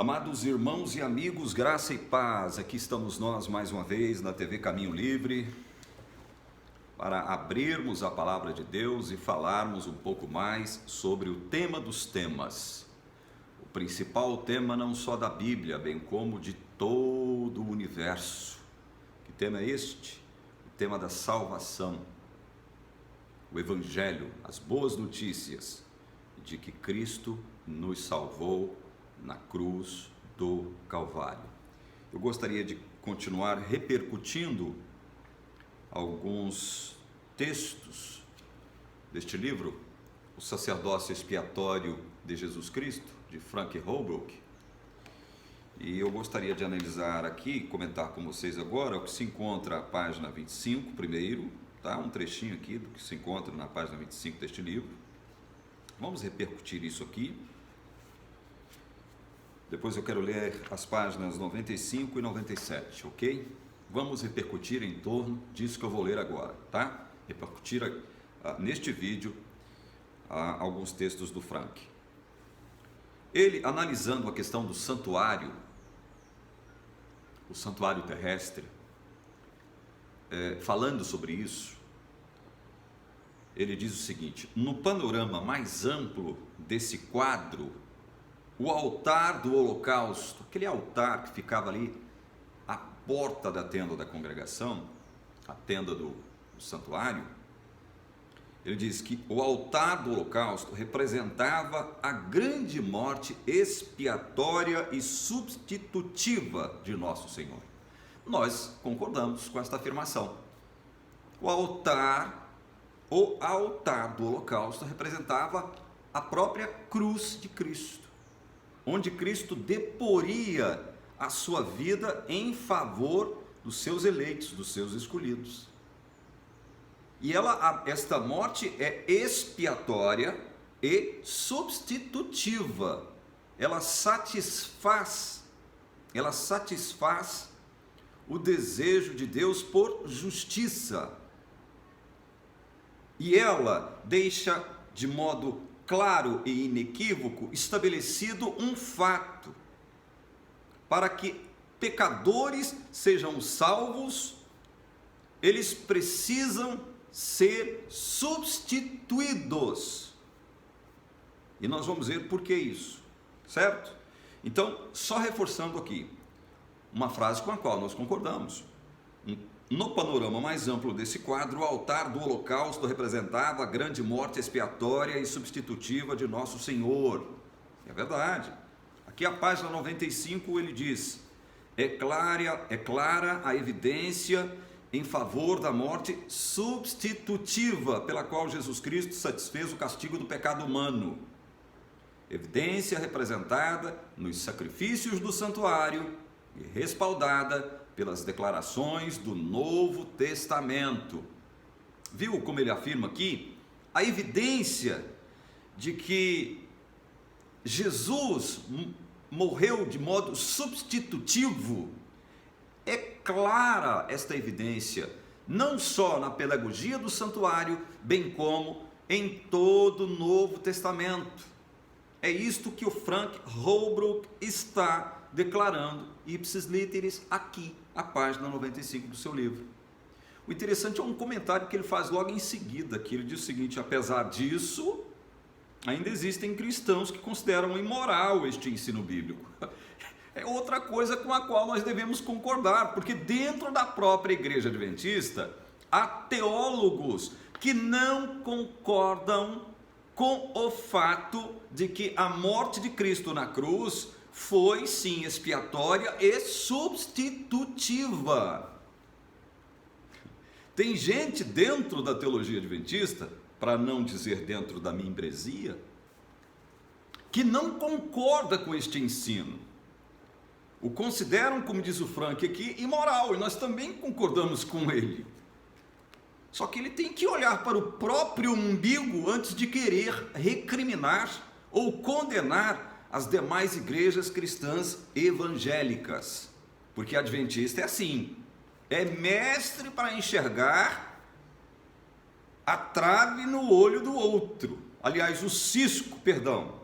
Amados irmãos e amigos, graça e paz, aqui estamos nós mais uma vez na TV Caminho Livre para abrirmos a palavra de Deus e falarmos um pouco mais sobre o tema dos temas. O principal tema não só da Bíblia, bem como de todo o universo. Que tema é este? O tema da salvação, o Evangelho, as boas notícias de que Cristo nos salvou na cruz do Calvário. Eu gostaria de continuar repercutindo alguns textos deste livro, O Sacerdócio Expiatório de Jesus Cristo, de Frank Holbrook. E eu gostaria de analisar aqui, comentar com vocês agora o que se encontra na página 25, primeiro, tá? Um trechinho aqui do que se encontra na página 25 deste livro. Vamos repercutir isso aqui. Depois eu quero ler as páginas 95 e 97, ok? Vamos repercutir em torno disso que eu vou ler agora, tá? Repercutir neste vídeo alguns textos do Frank. Ele, analisando a questão do santuário, o santuário terrestre, falando sobre isso, ele diz o seguinte: no panorama mais amplo desse quadro, o altar do holocausto, aquele altar que ficava ali à porta da tenda da congregação, a tenda do santuário, ele diz que o altar do holocausto representava a grande morte expiatória e substitutiva de nosso Senhor. Nós concordamos com esta afirmação. O altar do holocausto representava a própria cruz de Cristo, onde Cristo deporia a sua vida em favor dos seus eleitos, dos seus escolhidos. E esta morte é expiatória e substitutiva. Ela satisfaz o desejo de Deus por justiça. E ela deixa de modo claro e inequívoco estabelecido um fato: para que pecadores sejam salvos, eles precisam ser substituídos. E nós vamos ver por que isso, certo? Então, só reforçando aqui uma frase com a qual nós concordamos. No panorama mais amplo desse quadro, o altar do holocausto representava a grande morte expiatória e substitutiva de nosso Senhor. É verdade. Aqui a página 95 ele diz: é clara a evidência em favor da morte substitutiva pela qual Jesus Cristo satisfez o castigo do pecado humano. Evidência representada nos sacrifícios do santuário e respaldada pelas declarações do Novo Testamento. Viu como ele afirma aqui? A evidência de que Jesus morreu de modo substitutivo. É clara esta evidência, não só na pedagogia do santuário, bem como em todo o Novo Testamento. É isto que o Frank Holbrook está declarando, ipsis literis, aqui, a página 95 do seu livro. O interessante é um comentário que ele faz logo em seguida, que ele diz o seguinte: apesar disso, ainda existem cristãos que consideram imoral este ensino bíblico. É outra coisa com a qual nós devemos concordar, porque dentro da própria Igreja Adventista há teólogos que não concordam com o fato de que a morte de Cristo na cruz foi sim expiatória e substitutiva. Tem gente dentro da teologia adventista, para não dizer dentro da membresia, que não concorda com este ensino. O consideram, como diz o Frank aqui, imoral, e nós também concordamos com ele. Só que ele tem que olhar para o próprio umbigo antes de querer recriminar ou condenar as demais igrejas cristãs evangélicas. Porque adventista é assim, é mestre para enxergar a trave no olho do outro. Aliás, o cisco, perdão,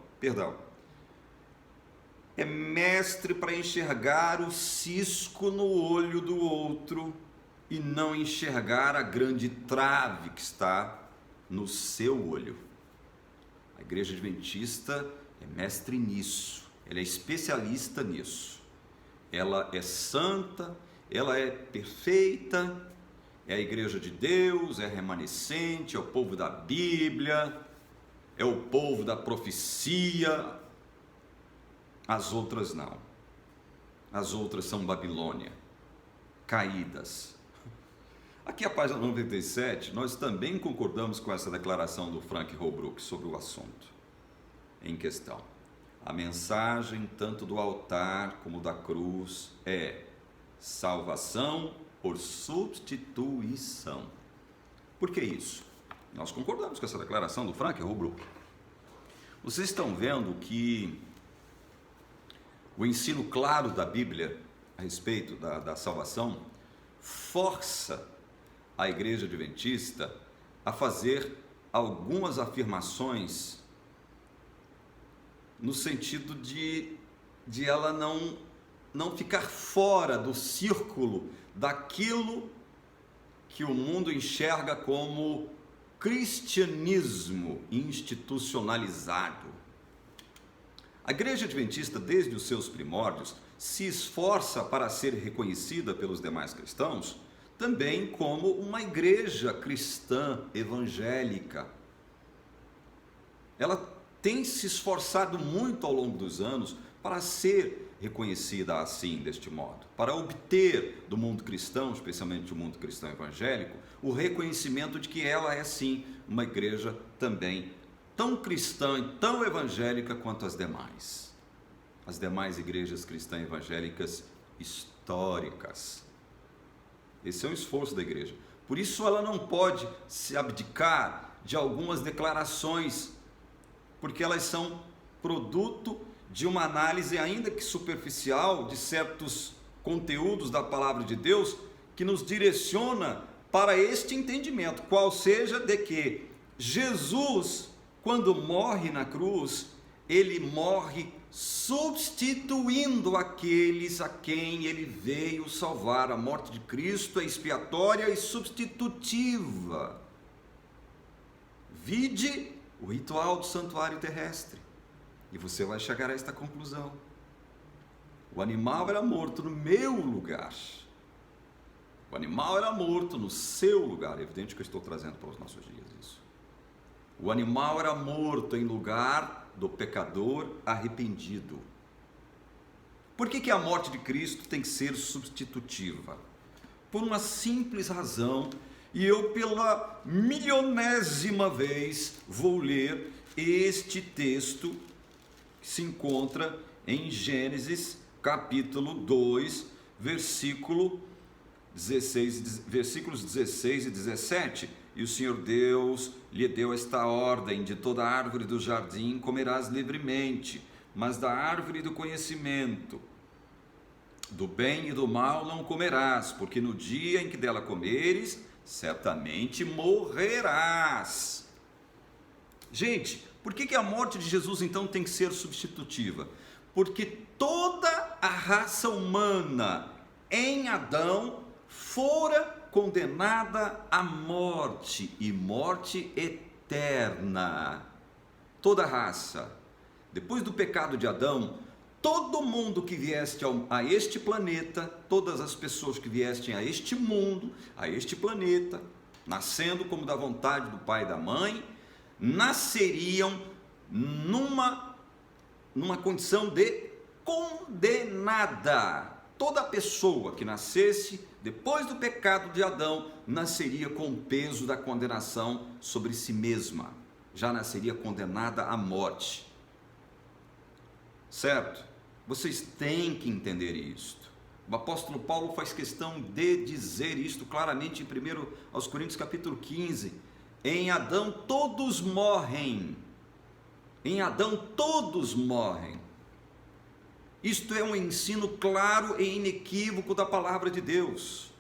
é mestre para enxergar o cisco no olho do outro e não enxergar a grande trave que está no seu olho. A igreja adventista é mestre nisso, ela é especialista nisso. Ela é santa, ela é perfeita, é a igreja de Deus, é remanescente, é o povo da Bíblia, é o povo da profecia. As outras não. As outras são Babilônia, caídas. Aqui a página 97, nós também concordamos com essa declaração do Frank Holbrook sobre o assunto em questão. A mensagem tanto do altar como da cruz é salvação por substituição. Por que isso? Nós concordamos com essa declaração do Frank Holbrook. Vocês estão vendo que o ensino claro da Bíblia a respeito da salvação força a igreja adventista a fazer algumas afirmações no sentido de ela não ficar fora do círculo daquilo que o mundo enxerga como cristianismo institucionalizado. A igreja adventista, desde os seus primórdios, se esforça para ser reconhecida pelos demais cristãos também como uma igreja cristã evangélica. Ela tem se esforçado muito ao longo dos anos para ser reconhecida assim, deste modo, para obter do mundo cristão, especialmente do mundo cristão evangélico, o reconhecimento de que ela é sim uma igreja também tão cristã e tão evangélica quanto as demais igrejas cristãs evangélicas históricas. Esse é um esforço da igreja. Por isso ela não pode se abdicar de algumas declarações, porque elas são produto de uma análise, ainda que superficial, de certos conteúdos da palavra de Deus, que nos direciona para este entendimento, qual seja de que Jesus, quando morre na cruz, ele morre substituindo aqueles a quem ele veio salvar. A morte de Cristo é expiatória e substitutiva. Vide o ritual do santuário terrestre, e você vai chegar a esta conclusão. O animal era morto no meu lugar. O animal era morto no seu lugar. É evidente que eu estou trazendo para os nossos dias isso. O animal era morto em lugar do pecador arrependido. Por que a morte de Cristo tem que ser substitutiva? Por uma simples razão, e eu pela milionésima vez vou ler este texto que se encontra em Gênesis capítulo 2, versículos 16 e 17. E o Senhor Deus lhe deu esta ordem: de toda árvore do jardim comerás livremente, mas da árvore do conhecimento do bem e do mal não comerás, porque no dia em que dela comeres, certamente morrerás. Gente, por que a morte de Jesus então tem que ser substitutiva? Porque toda a raça humana em Adão fora condenada à morte, e morte eterna. Toda a raça. Depois do pecado de Adão, todo mundo que vieste a este planeta, todas as pessoas que viestem a este mundo, a este planeta, nascendo como da vontade do pai e da mãe, nasceriam numa condição de condenada. Toda pessoa que nascesse depois do pecado de Adão nasceria com o peso da condenação sobre si mesma, já nasceria condenada à morte. Certo? Vocês têm que entender isto. O apóstolo Paulo faz questão de dizer isto claramente em 1 aos Coríntios capítulo 15. Em Adão todos morrem. Em Adão todos morrem. Isto é um ensino claro e inequívoco da palavra de Deus.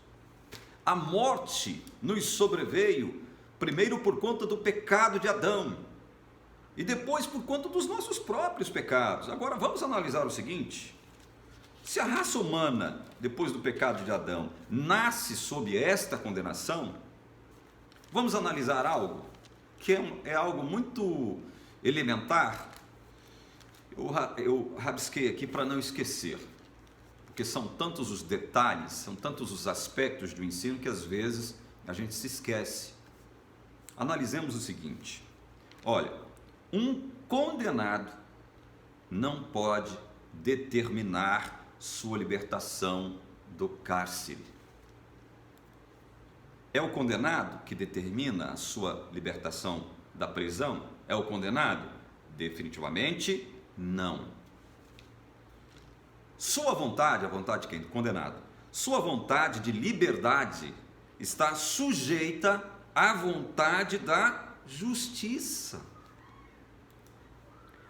A morte nos sobreveio, primeiro por conta do pecado de Adão. e depois por conta dos nossos próprios pecados. Agora vamos analisar o seguinte: se a raça humana, depois do pecado de Adão, nasce sob esta condenação, vamos analisar algo que é algo muito elementar. Eu rabisquei aqui para não esquecer, porque são tantos os detalhes, são tantos os aspectos do ensino que às vezes a gente se esquece. Analisemos o seguinte: olha, um condenado não pode determinar sua libertação do cárcere. É o condenado que determina a sua libertação da prisão? É o condenado? Definitivamente não. Sua vontade, a vontade de quem? Do condenado. Sua vontade de liberdade está sujeita à vontade da justiça.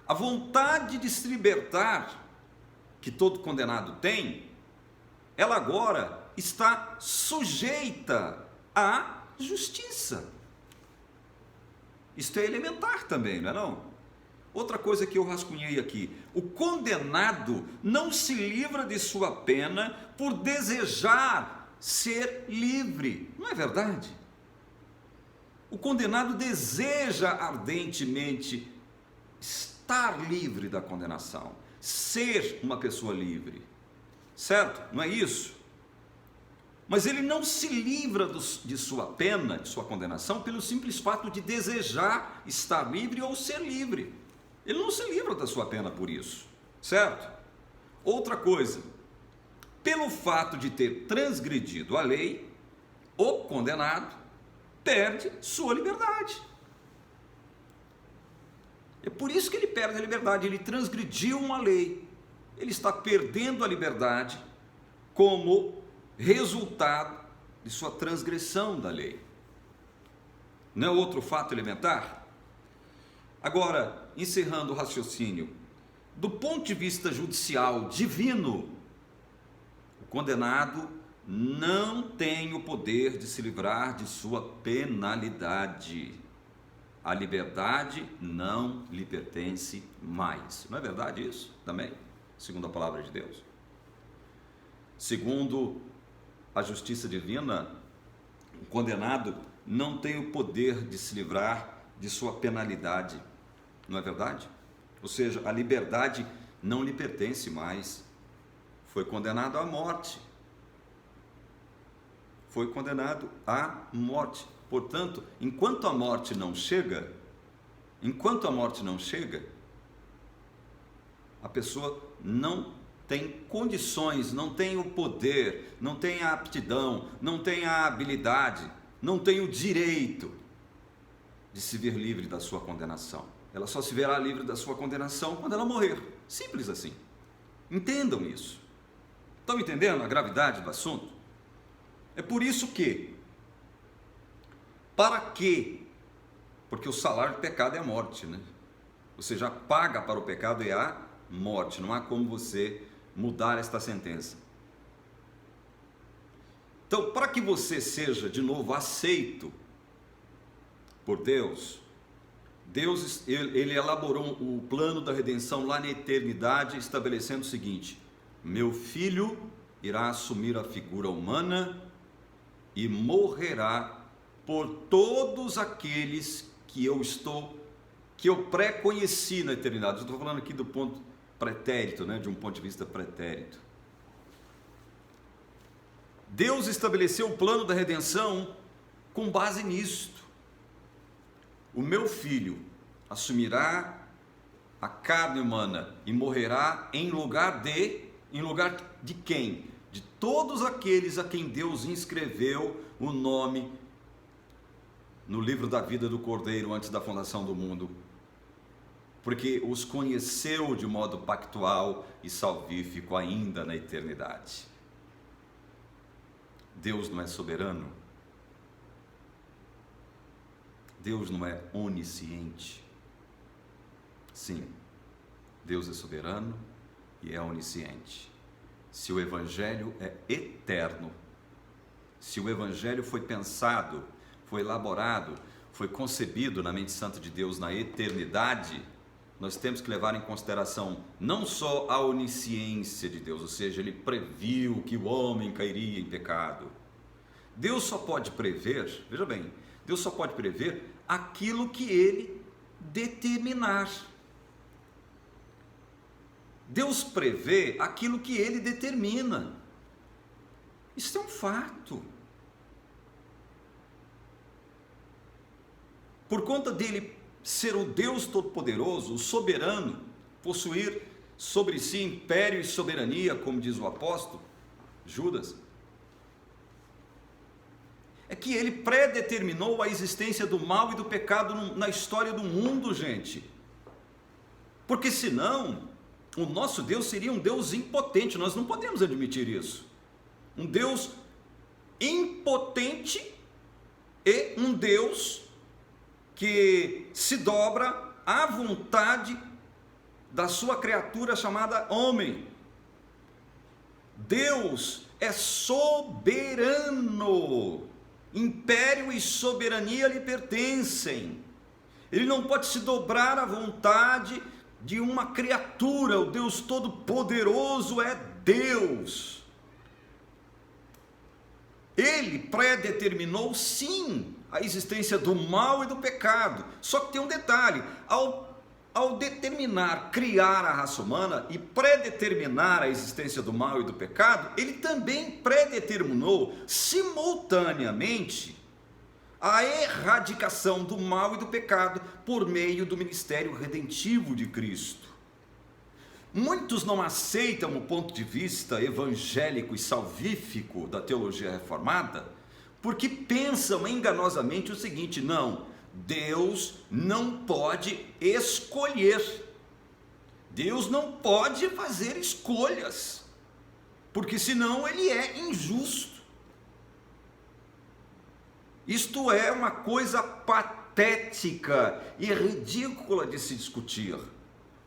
A vontade de se libertar que todo condenado tem, ela agora está sujeita à justiça. Isto é elementar também, não é não? Outra coisa que eu rascunhei aqui: o condenado não se livra de sua pena por desejar ser livre. Não é verdade? O condenado deseja ardentemente estar livre da condenação, ser uma pessoa livre, certo? Não é isso? Mas ele não se livra de sua pena, de sua condenação, pelo simples fato de desejar estar livre ou ser livre. Ele não se livra da sua pena por isso, certo? Outra coisa: pelo fato de ter transgredido a lei, o condenado perde sua liberdade. É por isso que ele perde a liberdade. Ele transgrediu uma lei, ele está perdendo a liberdade como resultado de sua transgressão da lei. Não é outro fato elementar? Agora, encerrando o raciocínio, do ponto de vista judicial divino, o condenado não tem o poder de se livrar de sua penalidade. A liberdade não lhe pertence mais. Não é verdade isso também? Segundo a palavra de Deus. Segundo a justiça divina, o condenado não tem o poder de se livrar de sua penalidade. Não é verdade? Ou seja, a liberdade não lhe pertence mais. Foi condenado à morte. Foi condenado à morte. Portanto, enquanto a morte não chega, a pessoa não tem condições, não tem o poder, não tem a aptidão, não tem a habilidade, não tem o direito de se ver livre da sua condenação. Ela só se verá livre da sua condenação quando ela morrer. Simples assim. Entendam isso. Estão entendendo a gravidade do assunto? É por isso que, para quê? Porque o salário do pecado é a morte, né? Você já paga para o pecado é a morte. Não há como você mudar esta sentença. Então, para que você seja de novo aceito por Deus, ele elaborou o plano da redenção lá na eternidade, estabelecendo o seguinte: meu filho irá assumir a figura humana e morrerá por todos aqueles que eu pré-conheci na eternidade. Eu estou falando aqui do ponto pretérito, né? De um ponto de vista pretérito. Deus estabeleceu o plano da redenção com base nisto. O meu filho assumirá a carne humana e morrerá em lugar de quem? De todos aqueles a quem Deus inscreveu o nome no livro da vida do Cordeiro antes da fundação do mundo, porque os conheceu de modo pactual e salvífico ainda na eternidade. Deus não é soberano? Deus não é onisciente? Sim, Deus é soberano e é onisciente. Se o Evangelho é eterno, se o Evangelho foi pensado, foi elaborado, foi concebido na mente santa de Deus na eternidade, nós temos que levar em consideração não só a onisciência de Deus, ou seja, ele previu que o homem cairia em pecado. Deus só pode prever, veja bem, Deus só pode prever aquilo que ele determinar. Deus prevê aquilo que ele determina. Isso é um fato. Por conta dele ser o Deus Todo-Poderoso, o soberano, possuir sobre si império e soberania, como diz o apóstolo Judas, é que ele predeterminou a existência do mal e do pecado na história do mundo, gente. Porque senão, o nosso Deus seria um Deus impotente, nós não podemos admitir isso. Um Deus impotente e um Deus que se dobra à vontade da sua criatura chamada homem. Deus é soberano. Império e soberania lhe pertencem. Ele não pode se dobrar à vontade de uma criatura. O Deus Todo-Poderoso é Deus. Ele predeterminou, sim, a existência do mal e do pecado. Só que tem um detalhe: ao determinar, criar a raça humana e predeterminar a existência do mal e do pecado, ele também predeterminou simultaneamente a erradicação do mal e do pecado por meio do ministério redentivo de Cristo. Muitos não aceitam o ponto de vista evangélico e salvífico da teologia reformada, porque pensam enganosamente o seguinte: não, Deus não pode escolher, Deus não pode fazer escolhas, porque senão ele é injusto. Isto é uma coisa patética e ridícula de se discutir.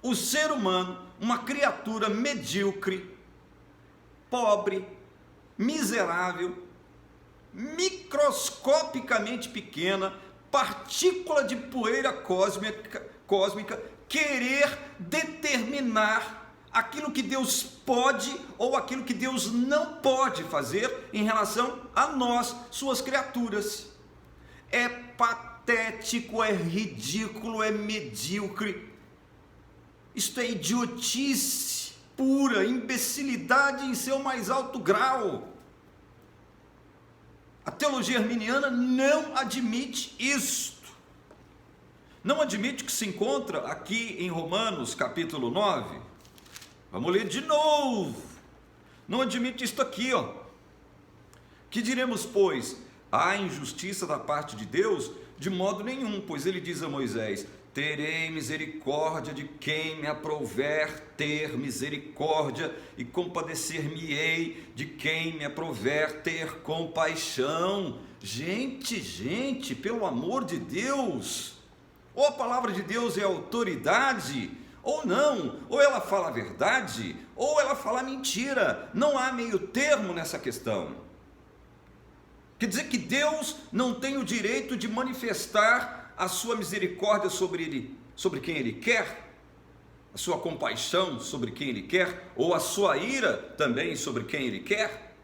O ser humano, uma criatura medíocre, pobre, miserável, microscopicamente pequena, partícula de poeira cósmica, querer determinar aquilo que Deus pode ou aquilo que Deus não pode fazer em relação a nós, suas criaturas. É patético, é ridículo, é medíocre. Isto é idiotice pura, imbecilidade em seu mais alto grau. A teologia arminiana não admite isto. Não admite o que se encontra aqui em Romanos capítulo 9. Vamos ler de novo. Não admite isto aqui, ó. Que diremos, pois? Há injustiça da parte de Deus? De modo nenhum, pois ele diz a Moisés: terei misericórdia de quem me aprouver ter misericórdia, e compadecer-me-ei de quem me aprouver ter compaixão. Gente, pelo amor de Deus, ou a palavra de Deus é autoridade, ou não, ou ela fala a verdade, ou ela fala mentira. Não há meio termo nessa questão. Quer dizer que Deus não tem o direito de manifestar a sua misericórdia sobre quem Ele quer, a sua compaixão sobre quem Ele quer, ou a sua ira também sobre quem Ele quer?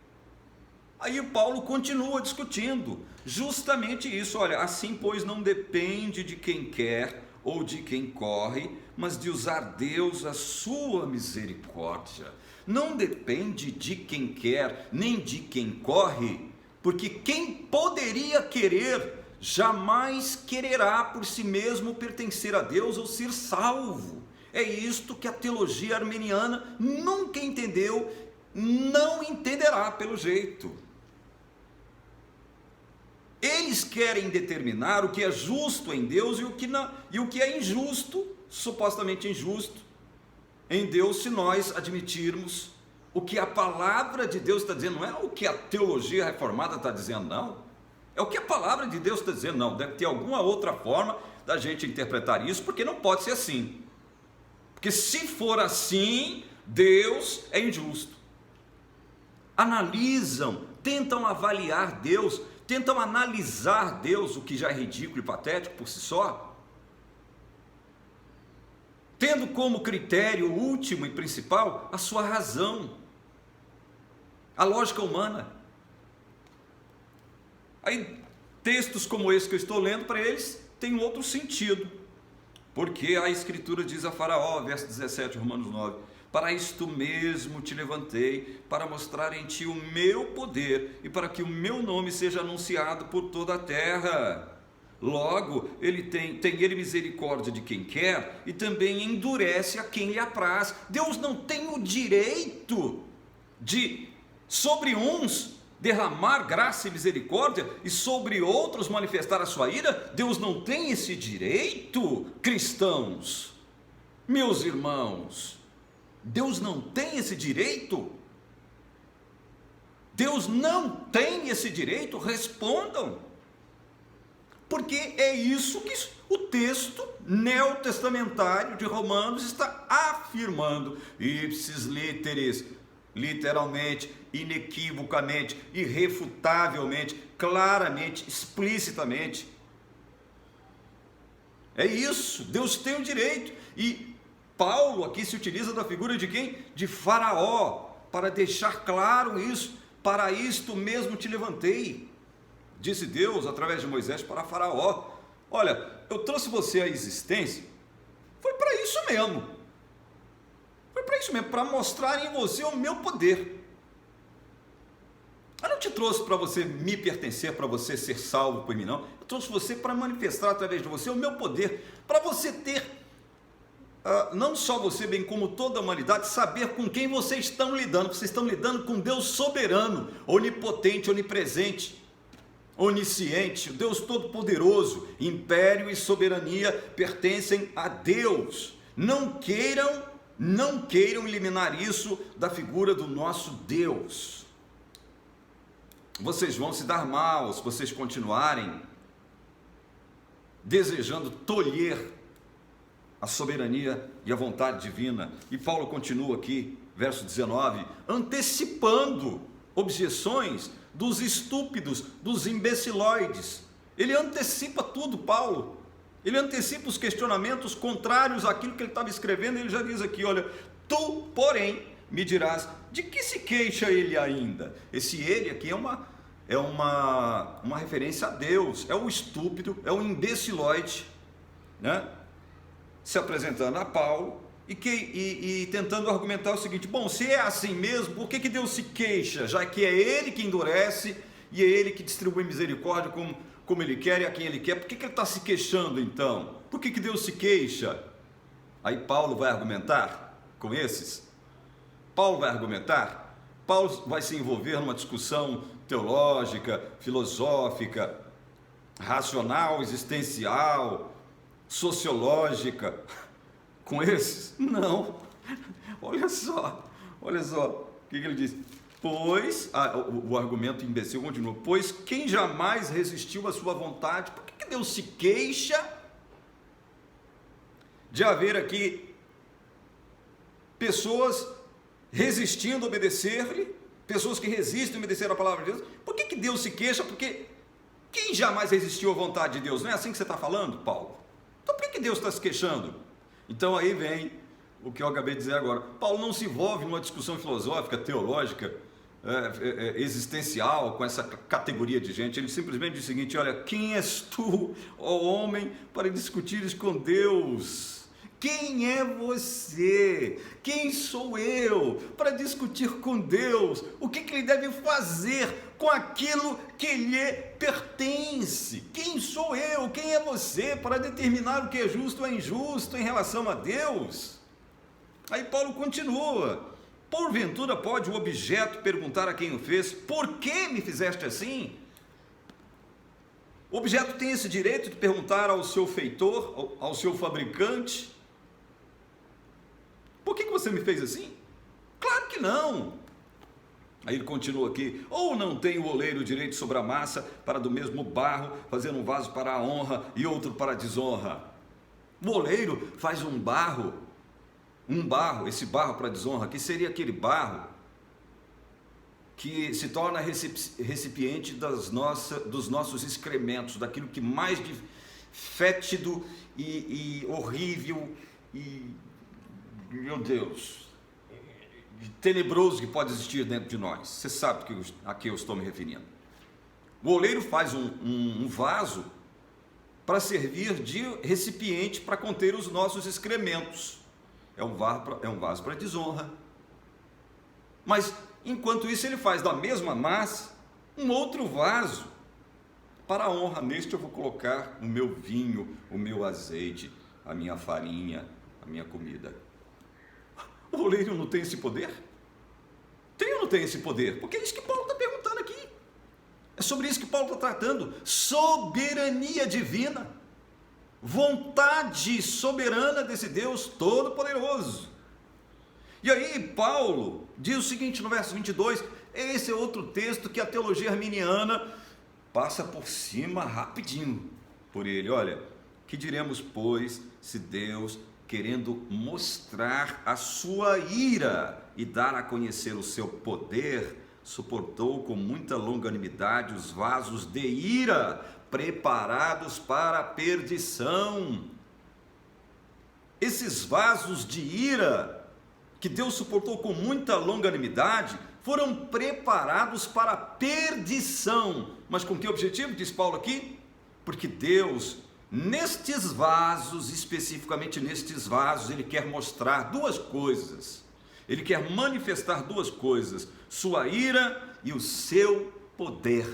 Aí o Paulo continua discutindo justamente isso. Olha, assim pois não depende de quem quer ou de quem corre, mas de usar Deus a sua misericórdia. Não depende de quem quer, nem de quem corre, porque quem poderia querer jamais quererá por si mesmo pertencer a Deus ou ser salvo. É isto que a teologia arminiana nunca entendeu, não entenderá pelo jeito. Eles querem determinar o que é justo em Deus e o que não, e o que é injusto, supostamente injusto, em Deus, se nós admitirmos o que a palavra de Deus está dizendo. Não é o que a teologia reformada está dizendo, não. É o que a palavra de Deus está dizendo, não. Deve ter alguma outra forma da gente interpretar isso, porque não pode ser assim. Porque se for assim, Deus é injusto. Analisam, tentam avaliar Deus, tentam analisar Deus, o que já é ridículo e patético por si só, tendo como critério último e principal a sua razão, a lógica humana. Aí textos como esse que eu estou lendo para eles têm outro sentido, porque a Escritura diz a Faraó, verso 17, Romanos 9: para isto mesmo te levantei, para mostrar em ti o meu poder e para que o meu nome seja anunciado por toda a terra. Logo, ele tem ele misericórdia de quem quer e também endurece a quem lhe apraz. Deus não tem o direito de, sobre uns, derramar graça e misericórdia e sobre outros manifestar a sua ira? Deus não tem esse direito, cristãos, meus irmãos. Deus não tem esse direito? Deus não tem esse direito? Respondam. Porque é isso que o texto neotestamentário de Romanos está afirmando. Ipsis literis, literalmente, inequivocamente, irrefutavelmente, claramente, explicitamente. É isso, Deus tem o direito. E Paulo aqui se utiliza da figura de quem? De Faraó, para deixar claro isso. Para isto mesmo te levantei, disse Deus através de Moisés para Faraó. Olha, eu trouxe você à existência, foi para isso mesmo. Foi para isso mesmo, para mostrar em você o meu poder. Eu não te trouxe para você me pertencer, para você ser salvo por mim, não. Eu trouxe você para manifestar através de você o meu poder, para você ter, não só você, bem como toda a humanidade, saber com quem vocês estão lidando. Vocês estão lidando com Deus soberano, onipotente, onipresente, onisciente, Deus todo-poderoso. Império e soberania pertencem a Deus. Não queiram eliminar isso da figura do nosso Deus. Vocês vão se dar mal se vocês continuarem desejando tolher a soberania e a vontade divina. E Paulo continua aqui, verso 19, antecipando objeções dos estúpidos, dos imbecilóides. Ele antecipa tudo, Paulo. Ele antecipa os questionamentos contrários àquilo que ele estava escrevendo. Ele já diz aqui, olha, tu, porém, me dirás, de que se queixa ele ainda? Esse ele aqui é uma referência a Deus, é o estúpido, é o imbecilóide, né? Se apresentando a Paulo e tentando argumentar o seguinte: bom, se é assim mesmo, por que Deus se queixa, já que é Ele que endurece e é Ele que distribui misericórdia como Ele quer e a quem Ele quer? Por que Ele está se queixando então? Por que Deus se queixa? Aí Paulo vai argumentar com esses. Paulo vai argumentar, Paulo vai se envolver numa discussão teológica, filosófica, racional, existencial, sociológica com esses? Não. Olha só o que ele diz. Pois, o argumento imbecil continua, pois quem jamais resistiu à sua vontade? Por que Deus se queixa de haver aqui pessoas resistindo a obedecer-lhe, pessoas que resistem a obedecer a palavra de Deus? Por que Deus se queixa? Porque quem jamais resistiu à vontade de Deus? Não é assim que você está falando, Paulo? Então por que Deus está se queixando? Então aí vem o que eu acabei de dizer agora. Paulo não se envolve numa discussão filosófica, teológica, existencial com essa categoria de gente. Ele simplesmente diz o seguinte: olha, quem és tu, ó homem, para discutires com Deus? Quem é você? Quem sou eu para discutir com Deus? O que ele deve fazer com aquilo que lhe pertence? Quem sou eu? Quem é você para determinar o que é justo ou injusto em relação a Deus? Aí Paulo continua: porventura pode o objeto perguntar a quem o fez, por que me fizeste assim? O objeto tem esse direito de perguntar ao seu feitor, ao seu fabricante: por que você me fez assim? Claro que não. Aí ele continua aqui: ou não tem o oleiro direito sobre a massa para do mesmo barro fazer um vaso para a honra e outro para a desonra? O oleiro faz um barro, esse barro para a desonra, que seria aquele barro que se torna recipiente dos nossos excrementos, daquilo que mais de fétido e horrível e, meu Deus, de tenebroso que pode existir dentro de nós. Você sabe a que eu estou me referindo. O oleiro faz um vaso para servir de recipiente para conter os nossos excrementos. É um vaso para desonra. Mas, enquanto isso, ele faz da mesma massa um outro vaso para a honra. Neste eu vou colocar o meu vinho, o meu azeite, a minha farinha, a minha comida. O oleiro não tem esse poder? Tem ou não tem esse poder? Porque é isso que Paulo está perguntando aqui. É sobre isso que Paulo está tratando. Soberania divina. Vontade soberana desse Deus Todo-Poderoso. E aí Paulo diz o seguinte no verso 22, esse é outro texto que a teologia arminiana passa por cima rapidinho por ele. Olha, que diremos, pois, se Deus, querendo mostrar a sua ira e dar a conhecer o seu poder, suportou com muita longanimidade os vasos de ira preparados para a perdição. Esses vasos de ira que Deus suportou com muita longanimidade foram preparados para a perdição. Mas com que objetivo, diz Paulo aqui? Porque Deus, nestes vasos, especificamente nestes vasos, Ele quer mostrar duas coisas. Ele quer manifestar duas coisas: sua ira e o seu poder.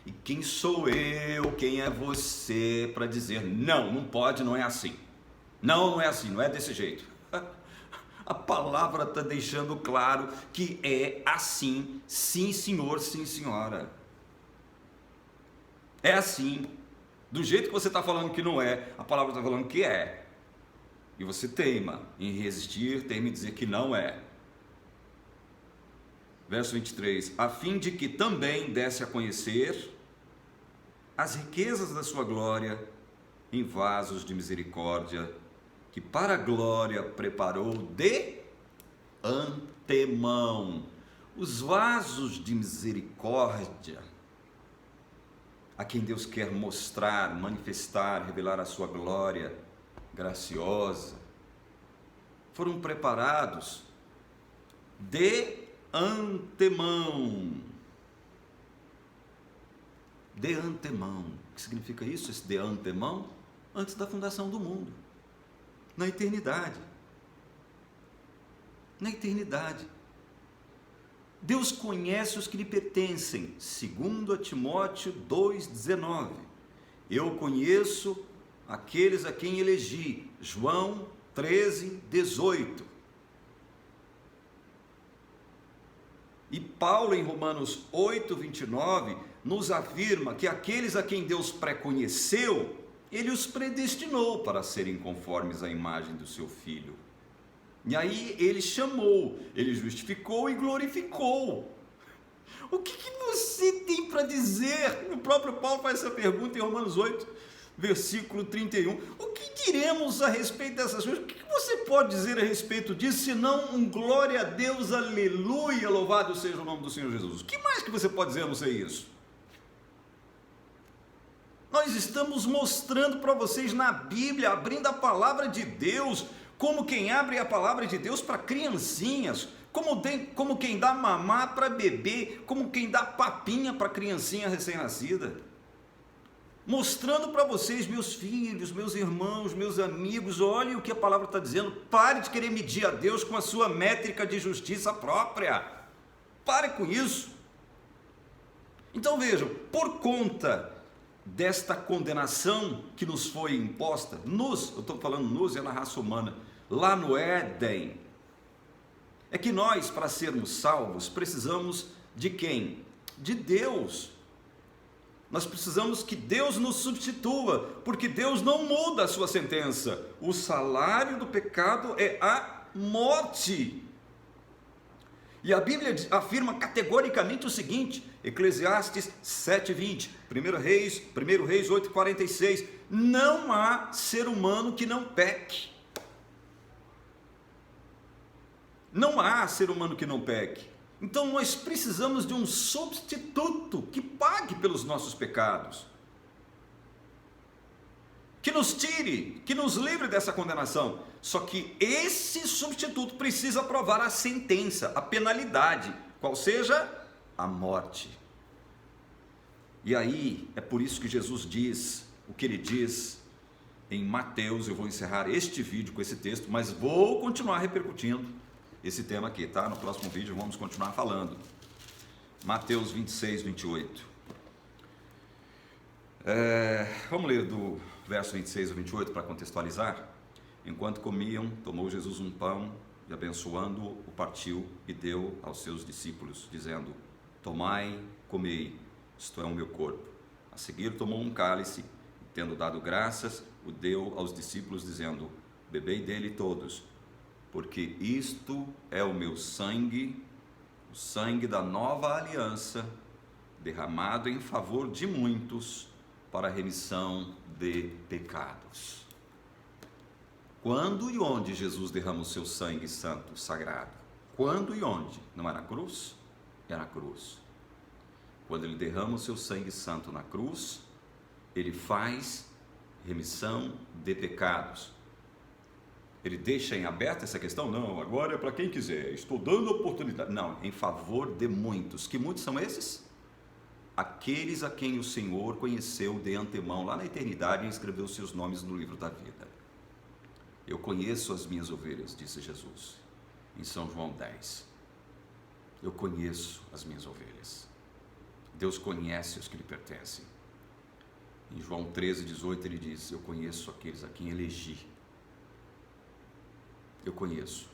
E quem sou eu, quem é você para dizer, não pode, não é assim. Não é assim, não é desse jeito. A palavra está deixando claro que é assim, sim senhor, sim senhora. É assim, do jeito que você está falando que não é, a palavra está falando que é. E você teima em resistir, teima em dizer que não é. Verso 23, a fim de que também desse a conhecer as riquezas da sua glória em vasos de misericórdia, que para a glória preparou de antemão. Os vasos de misericórdia, a quem Deus quer mostrar, manifestar, revelar a sua glória graciosa, foram preparados de antemão. De antemão. O que significa isso, esse de antemão? Antes da fundação do mundo. Na eternidade. Na eternidade. Deus conhece os que lhe pertencem, segundo a Timóteo 2,19. Eu conheço aqueles a quem elegi, João 13,18. E Paulo, em Romanos 8,29, nos afirma que aqueles a quem Deus preconheceu, Ele os predestinou para serem conformes à imagem do seu Filho. E aí Ele chamou, Ele justificou e glorificou. O que você tem para dizer? O próprio Paulo faz essa pergunta em Romanos 8, versículo 31. O que diremos a respeito dessas coisas? O que você pode dizer a respeito disso, senão um glória a Deus, aleluia, louvado seja o nome do Senhor Jesus? O que mais que você pode dizer a não ser isso? Nós estamos mostrando para vocês na Bíblia, abrindo a palavra de Deus, como quem abre a palavra de Deus para criancinhas, como quem dá mamar para bebê, como quem dá papinha para criancinha recém-nascida. Mostrando para vocês, meus filhos, meus irmãos, meus amigos, olhem o que a palavra está dizendo. Pare de querer medir a Deus com a sua métrica de justiça própria. Pare com isso. Então vejam, por conta desta condenação que nos foi imposta, eu estou falando nos, é na raça humana, lá no Éden, é que nós, para sermos salvos, precisamos de quem? De Deus. Nós precisamos que Deus nos substitua, porque Deus não muda a sua sentença. O salário do pecado é a morte. E a Bíblia afirma categoricamente o seguinte, Eclesiastes 7:20, 1 Reis 8:46, não há ser humano que não peque. Não há ser humano que não peque. Então nós precisamos de um substituto que pague pelos nossos pecados, que nos tire, que nos livre dessa condenação. Só que esse substituto precisa provar a sentença, a penalidade, qual seja a morte. E aí é por isso que Jesus diz o que ele diz em Mateus. Eu vou encerrar este vídeo com esse texto, mas vou continuar repercutindo esse tema aqui, tá? No próximo vídeo vamos continuar falando. Mateus 26, 28. Vamos ler do verso 26 ao 28 para contextualizar. Enquanto comiam, tomou Jesus um pão e, abençoando-o, o partiu e deu aos seus discípulos, dizendo: tomai, comei, isto é o meu corpo. A seguir tomou um cálice, e, tendo dado graças, o deu aos discípulos, dizendo: bebei dele todos, porque isto é o meu sangue, o sangue da nova aliança, derramado em favor de muitos para a remissão de pecados. Quando e onde Jesus derrama o seu sangue santo, sagrado? Quando e onde? Não é na cruz? É na cruz. Quando ele derrama o seu sangue santo na cruz, ele faz remissão de pecados. Ele deixa em aberto essa questão? Não, agora é para quem quiser, estou dando oportunidade. Não, em favor de muitos. Que muitos são esses? Aqueles a quem o Senhor conheceu de antemão, lá na eternidade, e escreveu seus nomes no livro da vida. Eu conheço as minhas ovelhas, disse Jesus, em São João 10. Eu conheço as minhas ovelhas. Deus conhece os que lhe pertencem. Em João 13, 18, ele diz: eu conheço aqueles a quem elegi. Eu conheço.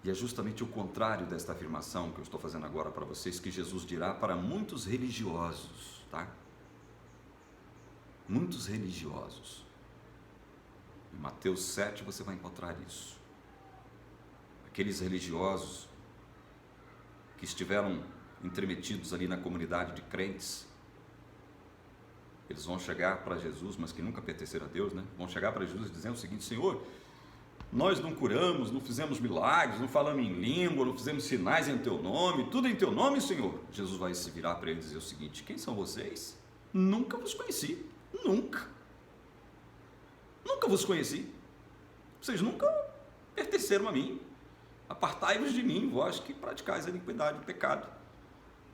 E é justamente o contrário desta afirmação que eu estou fazendo agora para vocês, que Jesus dirá para muitos religiosos, tá? Muitos religiosos. Em Mateus 7 você vai encontrar isso. Aqueles religiosos que estiveram entremetidos ali na comunidade de crentes, eles vão chegar para Jesus, mas que nunca pertenceram a Deus, né? Vão chegar para Jesus dizendo o seguinte: Senhor, nós não curamos, não fizemos milagres, não falamos em língua, não fizemos sinais em teu nome, tudo em teu nome, Senhor. Jesus vai se virar para ele e dizer o seguinte: quem são vocês? Nunca vos conheci, nunca vos conheci, vocês nunca pertenceram a mim, apartai-vos de mim, vós que praticais a iniquidade e o pecado,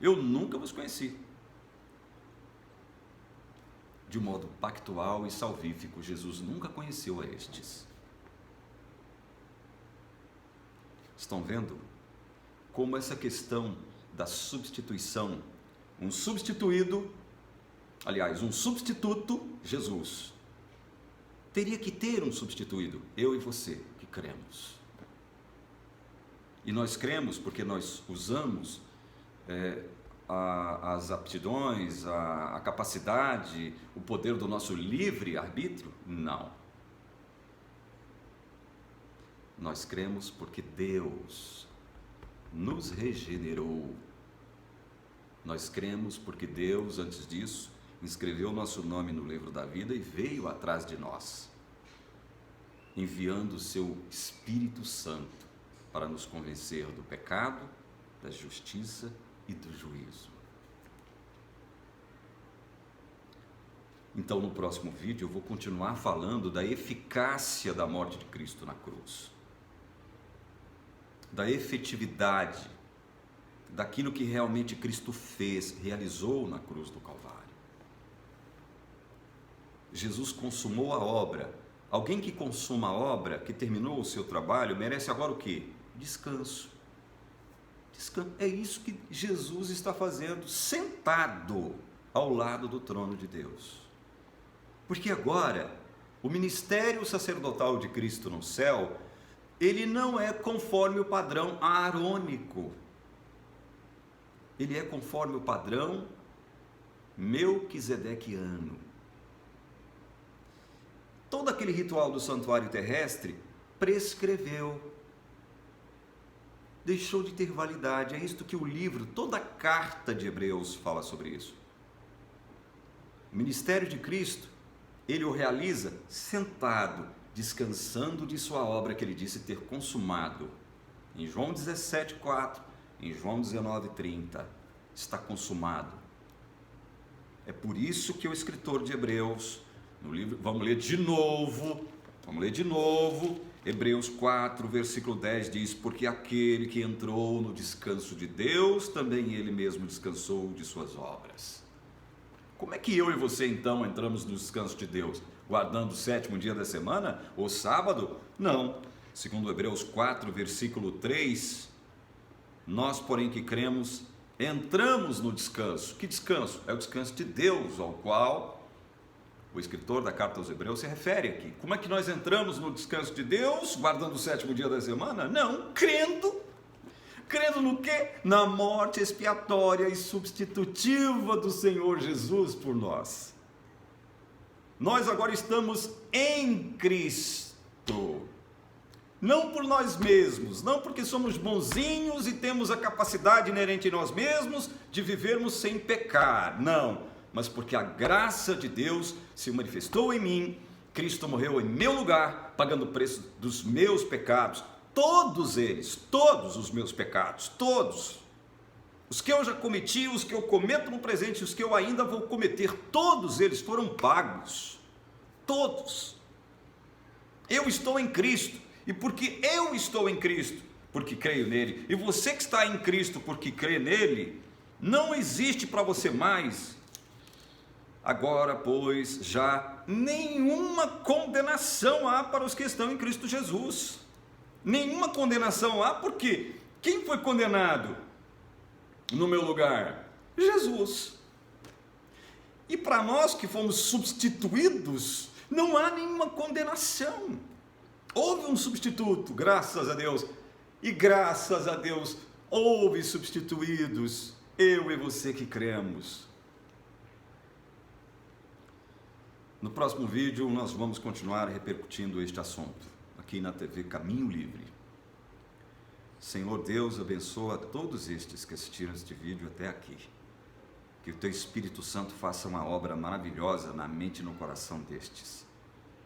eu nunca vos conheci. De modo pactual e salvífico, Jesus nunca conheceu a estes. Estão vendo como essa questão da substituição, um substituído, aliás, um substituto, Jesus, teria que ter um substituído, eu e você que cremos. E nós cremos porque nós usamos as aptidões, a capacidade, o poder do nosso livre arbítrio? Não. Nós cremos porque Deus nos regenerou. Nós cremos porque Deus, antes disso, inscreveu nosso nome no livro da vida e veio atrás de nós, enviando o seu Espírito Santo para nos convencer do pecado, da justiça e do juízo. Então, no próximo vídeo, eu vou continuar falando da eficácia da morte de Cristo na cruz, da efetividade daquilo que realmente Cristo fez, realizou na cruz do Calvário. Jesus consumou a obra. Alguém que consuma a obra, que terminou o seu trabalho, merece agora o quê? Descanso. É isso que Jesus está fazendo, sentado ao lado do trono de Deus. Porque agora, o ministério sacerdotal de Cristo no céu, ele não é conforme o padrão aarônico. Ele é conforme o padrão melquisedequiano. Todo aquele ritual do santuário terrestre prescreveu, deixou de ter validade. É isto que o livro, toda a carta de Hebreus fala sobre isso. O ministério de Cristo, ele o realiza sentado, descansando de sua obra que ele disse ter consumado. em João 17:4, em João 19:30, está consumado. É por isso que o escritor de Hebreus, no livro, vamos ler de novo, Hebreus 4, versículo 10 diz: porque aquele que entrou no descanso de Deus, também ele mesmo descansou de suas obras. Como é que eu e você então entramos no descanso de Deus? Guardando o 7º dia da semana, ou sábado? Não. Segundo Hebreus 4, versículo 3, nós, porém, que cremos, entramos no descanso. Que descanso? É o descanso de Deus, ao qual o escritor da carta aos Hebreus se refere aqui. Como é que nós entramos no descanso de Deus, guardando o 7º dia da semana? Não, crendo. Crendo no quê? Na morte expiatória e substitutiva do Senhor Jesus por nós. Nós agora estamos em Cristo. Não por nós mesmos, não porque somos bonzinhos e temos a capacidade inerente em nós mesmos de vivermos sem pecar. Não, mas porque a graça de Deus se manifestou em mim. Cristo morreu em meu lugar, pagando o preço dos meus pecados. Todos eles, todos os meus pecados, todos. Os que eu já cometi, os que eu cometo no presente, os que eu ainda vou cometer, todos eles foram pagos. Todos. Eu estou em Cristo. E porque eu estou em Cristo, porque creio nele, e você que está em Cristo porque crê nele, não existe para você mais, agora, pois, já nenhuma condenação há para os que estão em Cristo Jesus. Nenhuma condenação há, porque quem foi condenado no meu lugar? Jesus. E para nós que fomos substituídos, não há nenhuma condenação. Houve um substituto, graças a Deus, e graças a Deus houve substituídos, eu e você que cremos. No próximo vídeo nós vamos continuar repercutindo este assunto, aqui na TV Caminho Livre. Senhor Deus, abençoa todos estes que assistiram este vídeo até aqui. Que o Teu Espírito Santo faça uma obra maravilhosa na mente e no coração destes.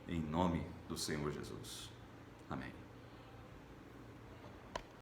Em nome do Senhor Jesus. Amém.